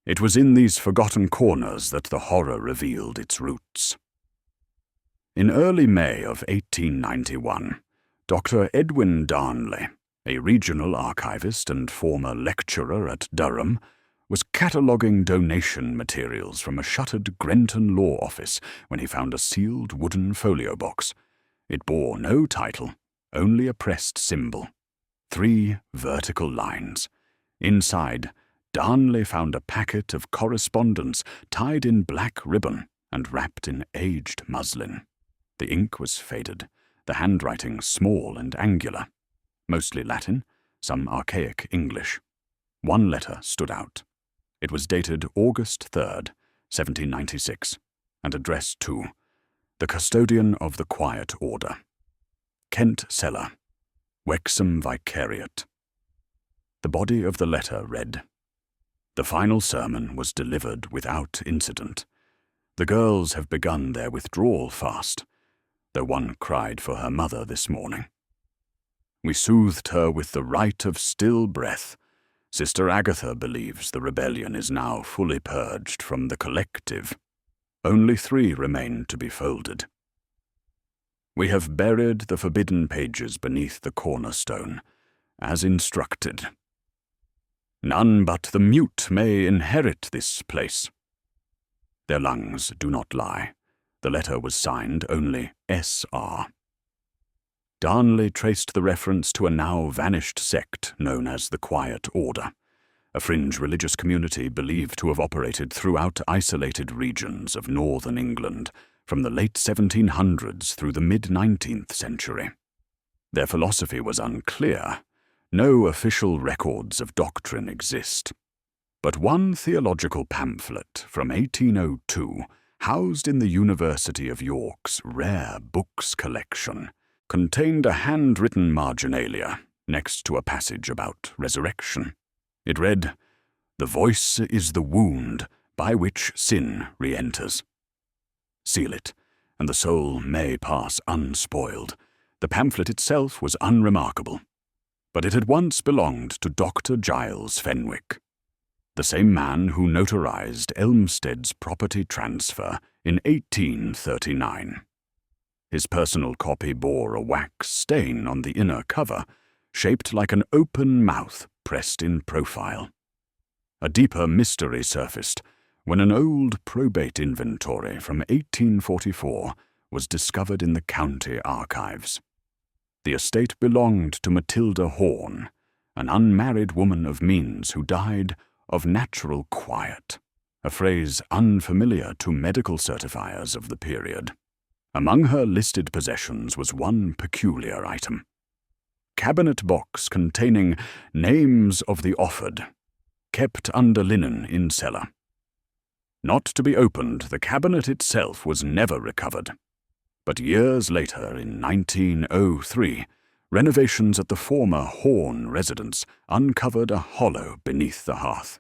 It was in these forgotten corners that the horror revealed its roots. In early May of 1891, Dr. Edwin Darnley, a regional archivist and former lecturer at Durham, was cataloguing donation materials from a shuttered Grenton law office when he found a sealed wooden folio box. It bore no title, only a pressed symbol. 3 vertical lines. Inside, Darnley found a packet of correspondence tied in black ribbon and wrapped in aged muslin. The ink was faded, the handwriting small and angular, mostly Latin, some archaic English. One letter stood out. It was dated August 3rd, 1796, and addressed to the Custodian of the Quiet Order, Kent Cellar, Wexham Vicariate. The body of the letter read, "The final sermon was delivered without incident. The girls have begun their withdrawal fast, though one cried for her mother this morning. We soothed her with the rite of still breath. Sister Agatha believes the rebellion is now fully purged from the collective. Only 3 remain to be folded. We have buried the forbidden pages beneath the cornerstone, as instructed. None but the mute may inherit this place. Their lungs do not lie. The letter was signed only S.R. Darnley traced the reference to a now vanished sect known as the Quiet Order, a fringe religious community believed to have operated throughout isolated regions of northern England from the late 1700s through the mid-19th century. Their philosophy was unclear. No official records of doctrine exist. But one theological pamphlet from 1802, housed in the University of York's rare books collection, contained a handwritten marginalia next to a passage about resurrection. It read, "The voice is the wound by which sin re-enters. Seal it, and the soul may pass unspoiled." The pamphlet itself was unremarkable, but it had once belonged to Dr. Giles Fenwick, the same man who notarized Elmstead's property transfer in 1839. His personal copy bore a wax stain on the inner cover, shaped like an open mouth pressed in profile. A deeper mystery surfaced when an old probate inventory from 1844 was discovered in the county archives. The estate belonged to Matilda Horne, an unmarried woman of means who died of natural quiet, a phrase unfamiliar to medical certifiers of the period. Among her listed possessions was one peculiar item: cabinet box containing names of the offered, kept under linen in cellar. Not to be opened, the cabinet itself was never recovered. But years later, in 1903, renovations at the former Horne residence uncovered a hollow beneath the hearth.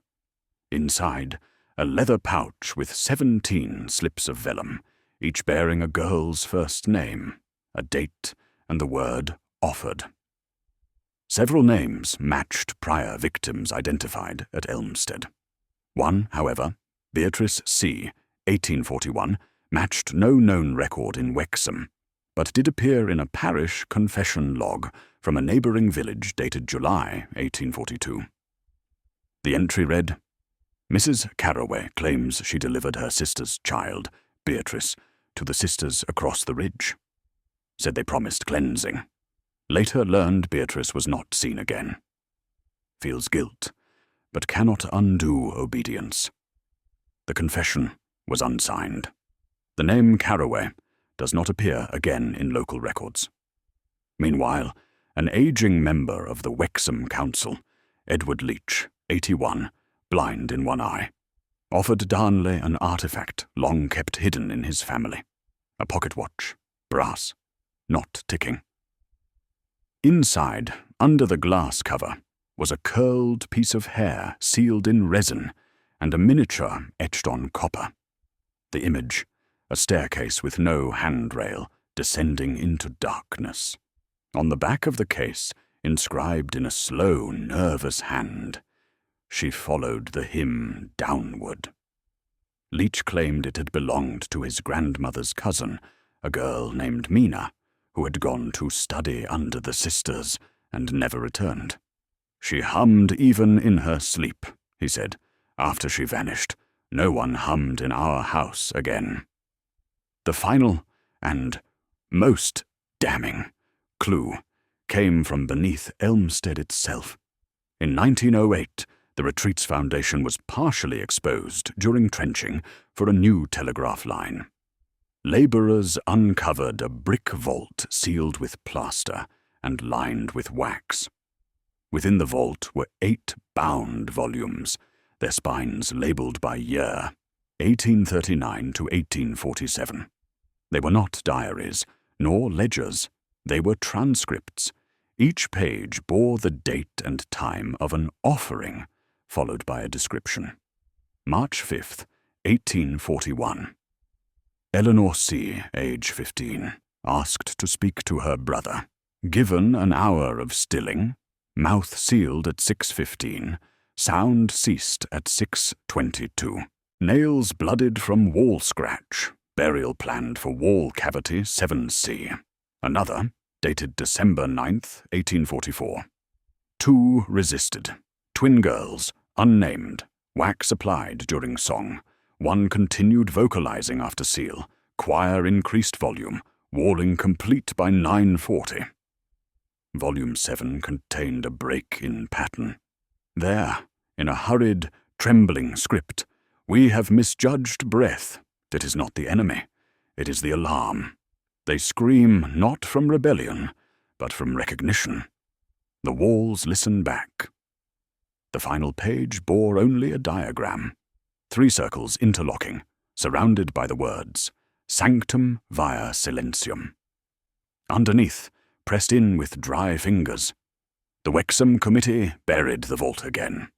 Inside, a leather pouch with 17 slips of vellum, each bearing a girl's first name, a date, and the word offered. Several names matched prior victims identified at Elmstead. One, however, Beatrice C., 1841, matched no known record in Wexham, but did appear in a parish confession log from a neighbouring village dated July 1842. The entry read, "Mrs. Carraway claims she delivered her sister's child, Beatrice, to the sisters across the ridge. Said they promised cleansing. Later learned Beatrice was not seen again. Feels guilt, but cannot undo obedience." The confession was unsigned. The name Carraway does not appear again in local records. Meanwhile, an aging member of the Wexham Council, Edward Leach, 81, blind in one eye, offered Darnley an artifact long kept hidden in his family, a pocket watch, brass, not ticking. Inside, under the glass cover, was a curled piece of hair sealed in resin and a miniature etched on copper. The image, a staircase with no handrail, descending into darkness. On the back of the case, inscribed in a slow, nervous hand, "She followed the hymn downward." Leach claimed it had belonged to his grandmother's cousin, a girl named Mina, who had gone to study under the sisters and never returned. "She hummed even in her sleep," he said. "After she vanished, no one hummed in our house again." The final and most damning clue came from beneath Elmstead itself. In 1908, the retreat's foundation was partially exposed during trenching for a new telegraph line. Labourers uncovered a brick vault sealed with plaster and lined with wax. Within the vault were 8 bound volumes, their spines labelled by year, 1839 to 1847. They were not diaries, nor ledgers. They were transcripts. Each page bore the date and time of an offering, followed by a description. March 5th, 1841. Eleanor C., age 15, asked to speak to her brother. Given an hour of stilling, mouth sealed at 6:15, sound ceased at 6:22. Nails blooded from wall scratch, burial planned for wall cavity 7C. Another, dated December 9th, 1844. 2 resisted. Twin girls, unnamed, wax applied during song. 1 continued vocalizing after seal, Quire increased volume, walling complete by 9:40. Volume 7 contained a break in pattern. There, in a hurried, trembling script, "We have misjudged breath. It is not the enemy. It is the alarm. They scream not from rebellion, but from recognition. The walls listen back." The final page bore only a diagram. 3 circles interlocking, surrounded by the words, "Sanctum via silentium." Underneath, pressed in with dry fingers, "The Wexham Committee buried the vault again."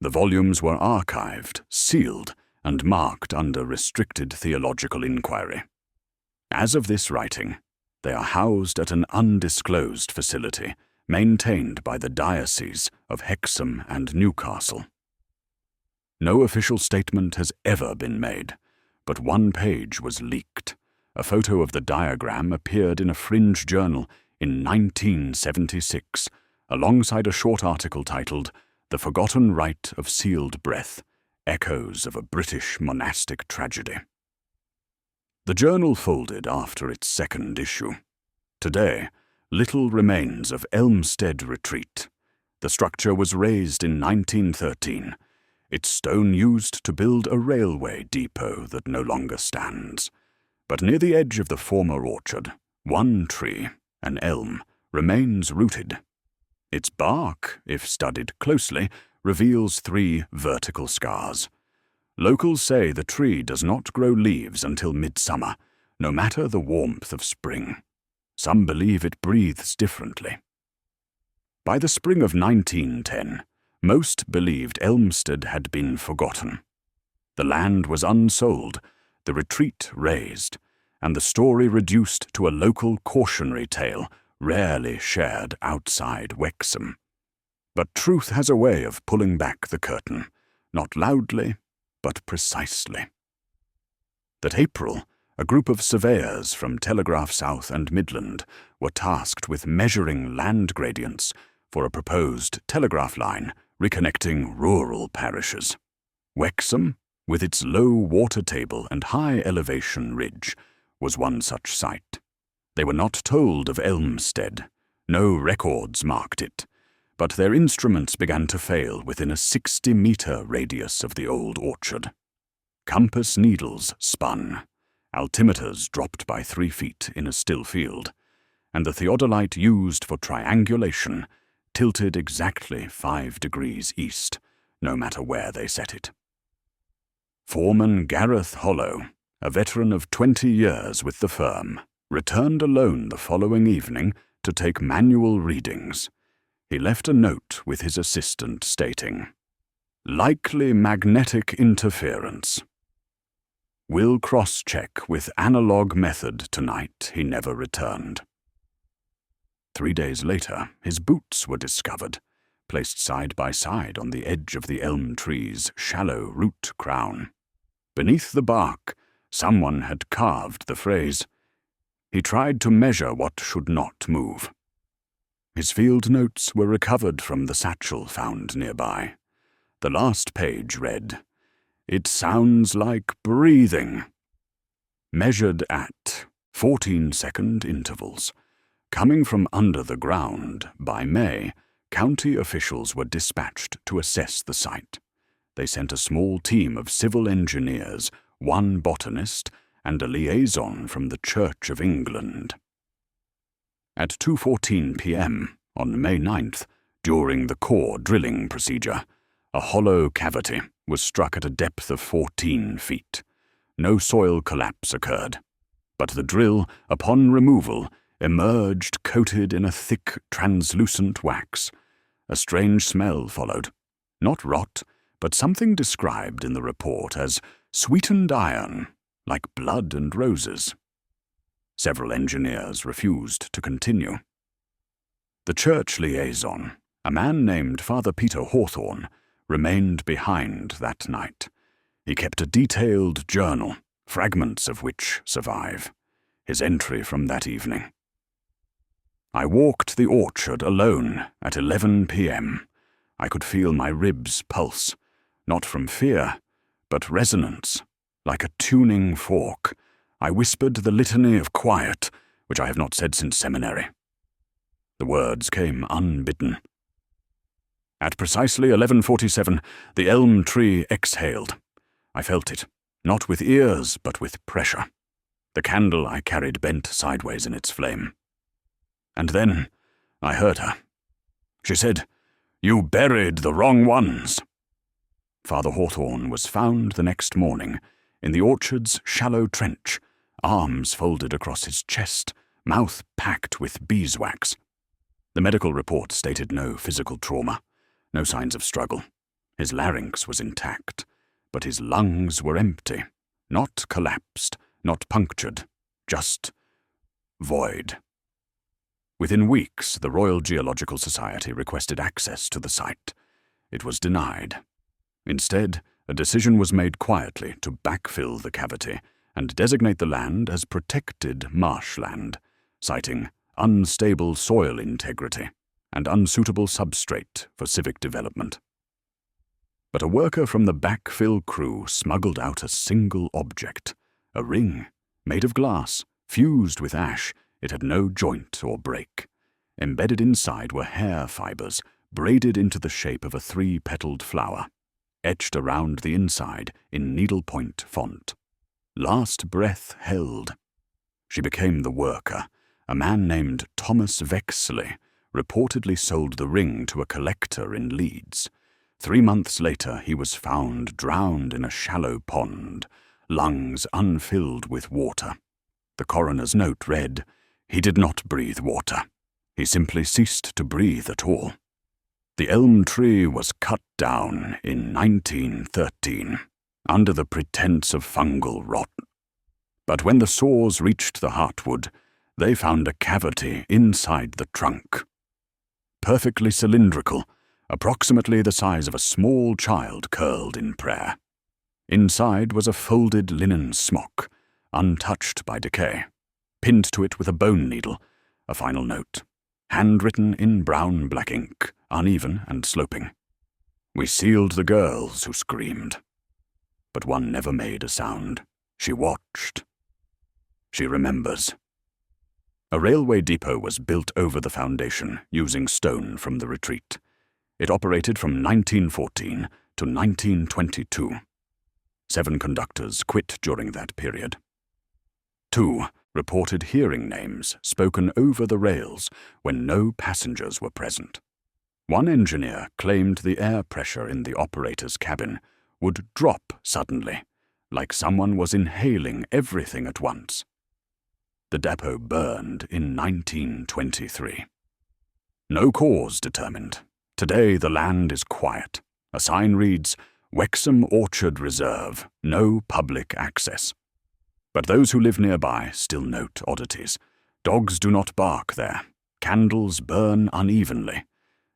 The volumes were archived, sealed, and marked under restricted theological inquiry. As of this writing, they are housed at an undisclosed facility maintained by the Diocese of Hexham and Newcastle. No official statement has ever been made, but one page was leaked. A photo of the diagram appeared in a fringe journal in 1976, alongside a short article titled "The Forgotten Rite of Sealed Breath, Echoes of a British Monastic Tragedy." The journal folded after its second issue. Today, little remains of Elmstead Retreat. The structure was razed in 1913, its stone used to build a railway depot that no longer stands. But near the edge of the former orchard, one tree, an elm, remains rooted. Its bark, if studied closely, reveals 3 vertical scars. Locals say the tree does not grow leaves until midsummer, no matter the warmth of spring. Some believe it breathes differently. By the spring of 1910, most believed Elmstead had been forgotten. The land was unsold, the retreat razed, and the story reduced to a local cautionary tale rarely shared outside Wexham. But truth has a way of pulling back the curtain, not loudly, but precisely. That April, a group of surveyors from Telegraph South and Midland were tasked with measuring land gradients for a proposed telegraph line reconnecting rural parishes. Wexham, with its low water table and high elevation ridge, was one such site. They were not told of Elmstead. No records marked it, but their instruments began to fail within a 60-meter radius of the old orchard. Compass needles spun, altimeters dropped by 3 feet in a still field, and the theodolite used for triangulation tilted exactly 5 degrees east, no matter where they set it. Foreman Gareth Hollow, a veteran of 20 years with the firm, returned alone the following evening to take manual readings. He left a note with his assistant stating, "Likely magnetic interference. Will cross-check with analog method tonight." He never returned. 3 days later, his boots were discovered, placed side by side on the edge of the elm tree's shallow root crown. Beneath the bark, someone had carved the phrase, "He tried to measure what should not move." His field notes were recovered from the satchel found nearby. The last page read, "It sounds like breathing." Measured at 14-second intervals. Coming from under the ground, by May, county officials were dispatched to assess the site. They sent a small team of civil engineers, 1 botanist, and a liaison from the Church of England. At 2:14 p.m. on May 9th, during the core drilling procedure, a hollow cavity was struck at a depth of 14 feet. No soil collapse occurred, but the drill, upon removal, emerged coated in a thick, translucent wax. A strange smell followed. Not rot, but something described in the report as sweetened iron, like blood and roses. Several engineers refused to continue. The church liaison, a man named Father Peter Hawthorne, remained behind that night. He kept a detailed journal, fragments of which survive. His entry from that evening. "I walked the orchard alone at 11 p.m. I could feel my ribs pulse, not from fear, but resonance, like a tuning fork. I whispered the litany of quiet, which I have not said since seminary. The words came unbidden. At precisely 11:47, the elm tree exhaled. I felt it, not with ears, but with pressure. The candle I carried bent sideways in its flame. And then I heard her. She said, "You buried the wrong ones." Father Hawthorne was found the next morning in the orchard's shallow trench, arms folded across his chest, mouth packed with beeswax. The medical report stated no physical trauma, no signs of struggle. His larynx was intact, but his lungs were empty, not collapsed, not punctured, just void. Within weeks, the Royal Geological Society requested access to the site. It was denied. Instead, a decision was made quietly to backfill the cavity and designate the land as protected marshland, citing unstable soil integrity and unsuitable substrate for civic development. But a worker from the backfill crew smuggled out a single object, a ring, made of glass, fused with ash. It had no joint or break. Embedded inside were hair fibers, braided into the shape of a 3-petaled flower, etched around the inside in needlepoint font. Last breath held. She became the worker. A man named Thomas Vexley reportedly sold the ring to a collector in Leeds. 3 months later, he was found drowned in a shallow pond, lungs unfilled with water. The coroner's note read, "He did not breathe water. He simply ceased to breathe at all." The elm tree was cut down in 1913, under the pretense of fungal rot. But when the saws reached the heartwood, they found a cavity inside the trunk. Perfectly cylindrical, approximately the size of a small child curled in prayer. Inside was a folded linen smock, untouched by decay, pinned to it with a bone needle, a final note, handwritten in brown black ink, uneven and sloping. "We sealed the girls who screamed." But one never made a sound. She watched. She remembers. A railway depot was built over the foundation using stone from the retreat. It operated from 1914 to 1922. 7 conductors quit during that period. 2 reported hearing names spoken over the rails when no passengers were present. 1 engineer claimed the air pressure in the operator's cabin would drop suddenly, like someone was inhaling everything at once. The depot burned in 1923. No cause determined. Today the land is quiet. A sign reads, "Wexham Orchard Reserve, no public access." But those who live nearby still note oddities. Dogs do not bark there. Candles burn unevenly.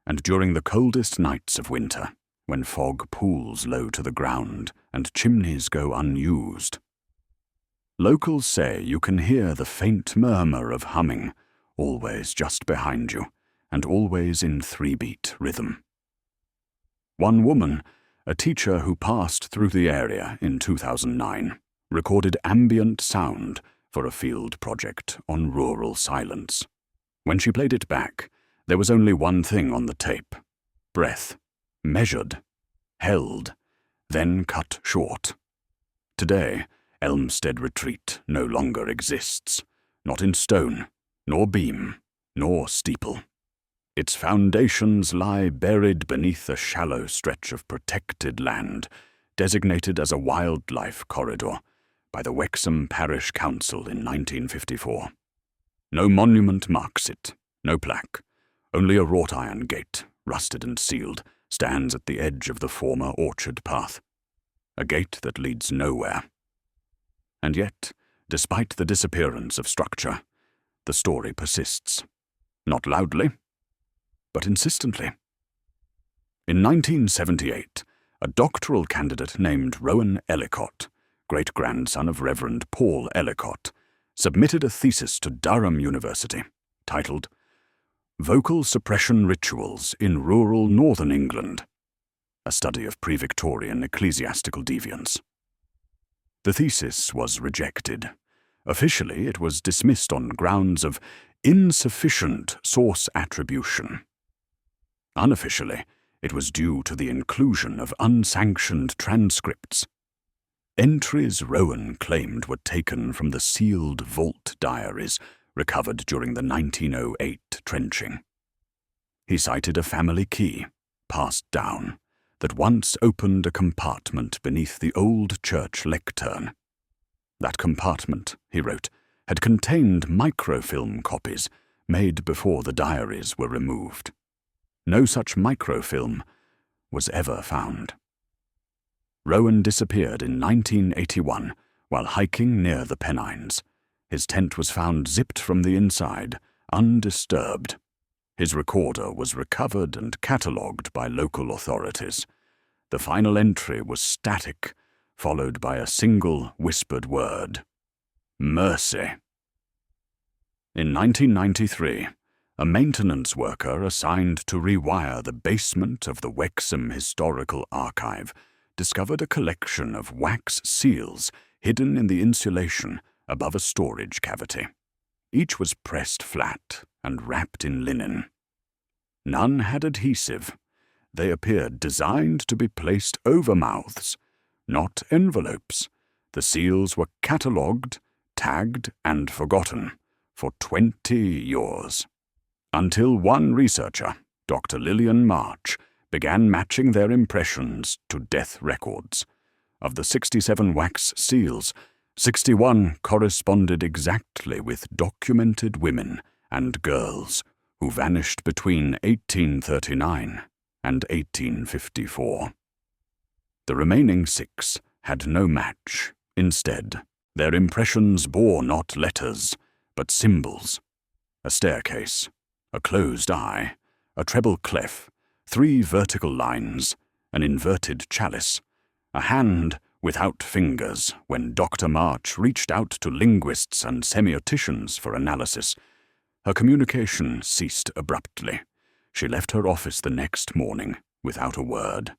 And during the coldest nights of winter, when fog pools low to the ground and chimneys go unused, locals say you can hear the faint murmur of humming, always just behind you, and always in 3-beat rhythm. One woman, a teacher who passed through the area in 2009, recorded ambient sound for a field project on rural silence. When she played it back, there was only one thing on the tape: breath, measured, held, then cut short. Today, Elmstead Retreat no longer exists, not in stone, nor beam, nor steeple. Its foundations lie buried beneath a shallow stretch of protected land, designated as a wildlife corridor by the Wexham Parish Council in 1954. No monument marks it, no plaque. Only a wrought-iron gate, rusted and sealed, stands at the edge of the former orchard path. A gate that leads nowhere. And yet, despite the disappearance of structure, the story persists. Not loudly, but insistently. In 1978, a doctoral candidate named Rowan Ellicott, great-grandson of Reverend Paul Ellicott, submitted a thesis to Durham University titled "Vocal Suppression Rituals in Rural Northern England," a study of pre-Victorian ecclesiastical deviance. The thesis was rejected. Officially, it was dismissed on grounds of insufficient source attribution. Unofficially, it was due to the inclusion of unsanctioned transcripts. Entries Rowan claimed were taken from the sealed vault diaries recovered during the 1908 trenching. He cited a family key, passed down, that once opened a compartment beneath the old church lectern. That compartment, he wrote, had contained microfilm copies made before the diaries were removed. No such microfilm was ever found. Rowan disappeared in 1981 while hiking near the Pennines. His tent was found zipped from the inside, undisturbed. His recorder was recovered and catalogued by local authorities. The final entry was static, followed by a single whispered word: mercy. In 1993, a maintenance worker assigned to rewire the basement of the Wexham Historical Archive discovered a collection of wax seals hidden in the insulation above a storage cavity. Each was pressed flat and wrapped in linen. None had adhesive. They appeared designed to be placed over mouths, not envelopes. The seals were catalogued, tagged, and forgotten for 20 years. Until one researcher, Dr. Lillian March, began matching their impressions to death records. Of the 67 wax seals, 61 corresponded exactly with documented women and girls who vanished between 1839 and 1854. The remaining 6 had no match. Instead, their impressions bore not letters, but symbols: a staircase, a closed eye, a treble clef, 3 vertical lines, an inverted chalice, a hand without fingers when Dr. March reached out to linguists and semioticians for analysis. Her communication ceased abruptly. She left her office the next morning without a word.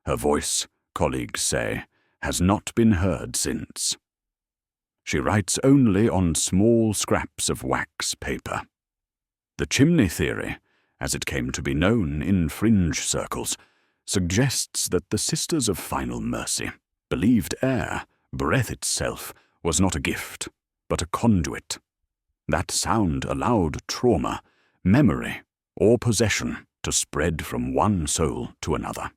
Her voice, colleagues say, has not been heard since. She writes only on small scraps of wax paper. The chimney theory, as it came to be known in fringe circles, suggests that the Sisters of Final Mercy believed air, breath itself, was not a gift, but a conduit. That sound allowed trauma, memory, or possession to spread from one soul to another.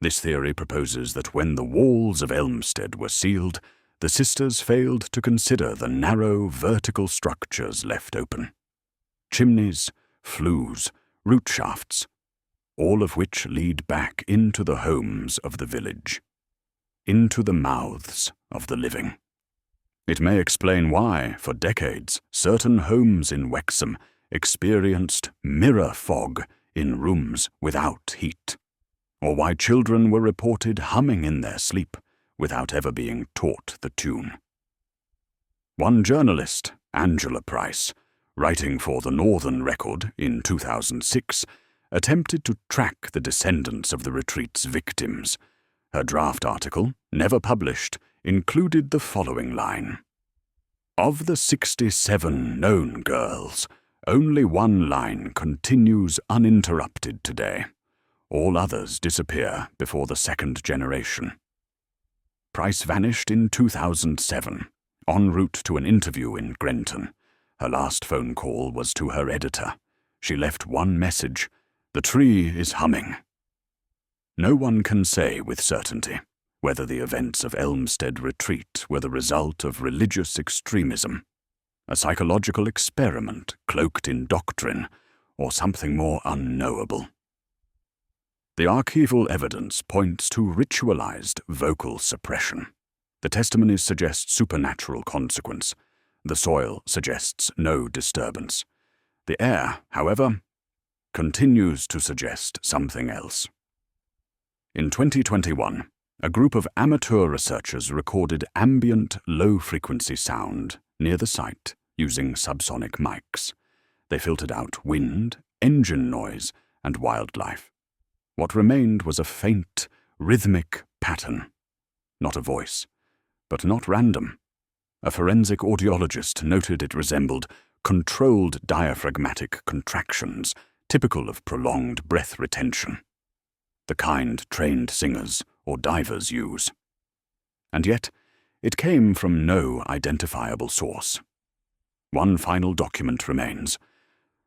This theory proposes that when the walls of Elmstead were sealed, the sisters failed to consider the narrow vertical structures left open. Chimneys, flues, root shafts, all of which lead back into the homes of the village, into the mouths of the living. It may explain why, for decades, certain homes in Wexham experienced mirror fog in rooms without heat, or why children were reported humming in their sleep without ever being taught the tune. One journalist, Angela Price, writing for the Northern Record in 2006, attempted to track the descendants of the retreat's victims. Her draft article, never published, included the following line: "Of the 67 known girls, only one line continues uninterrupted today. All others disappear before the second generation." Price vanished in 2007, en route to an interview in Grenton. Her last phone call was to her editor. She left one message: "The tree is humming." No one can say with certainty whether the events of Elmstead Retreat were the result of religious extremism, a psychological experiment cloaked in doctrine, or something more unknowable. The archival evidence points to ritualized vocal suppression. The testimonies suggest supernatural consequence. The soil suggests no disturbance. The air, however, continues to suggest something else. In 2021, a group of amateur researchers recorded ambient low-frequency sound near the site using subsonic mics. They filtered out wind, engine noise, and wildlife. What remained was a faint, rhythmic pattern. Not a voice, but not random. A forensic audiologist noted it resembled controlled diaphragmatic contractions, typical of prolonged breath retention, the kind trained singers or divers use. And yet, it came from no identifiable source. One final document remains,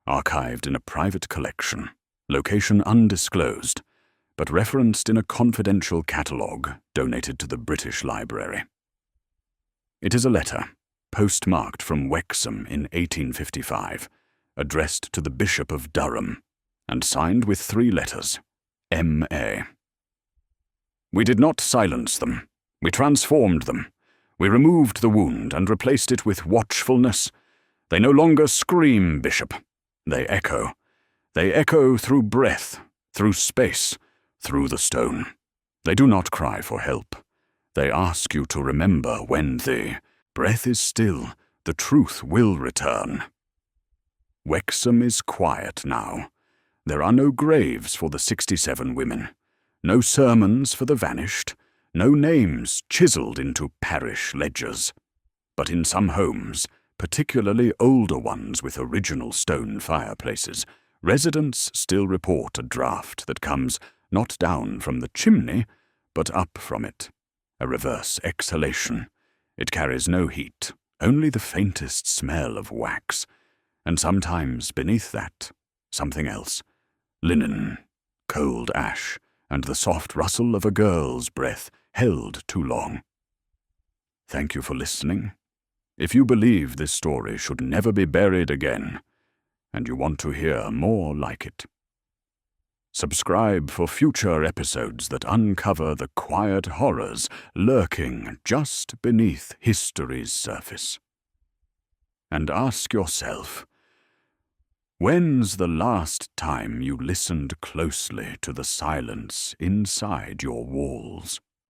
archived in a private collection, location undisclosed, but referenced in a confidential catalogue donated to the British Library. It is a letter, postmarked from Wexham in 1855, addressed to the Bishop of Durham, and signed with 3 letters, M.A. We did not silence them. We transformed them. We removed the wound and replaced it with watchfulness. They no longer scream, Bishop. They echo. They echo through breath, through space, through the stone. They do not cry for help. They ask you to remember when the breath is still, the truth will return. Wexham is quiet now. There are no graves for the 67 women, no sermons for the vanished, no names chiseled into parish ledgers. But in some homes, particularly older ones with original stone fireplaces, residents still report a draught that comes not down from the chimney, but up from it, a reverse exhalation. It carries no heat, only the faintest smell of wax, and sometimes beneath that, something else, linen, cold ash, and the soft rustle of a girl's breath held too long. Thank you for listening. If you believe this story should never be buried again, and you want to hear more like it, subscribe for future episodes that uncover the quiet horrors lurking just beneath history's surface. And ask yourself, when's the last time you listened closely to the silence inside your walls?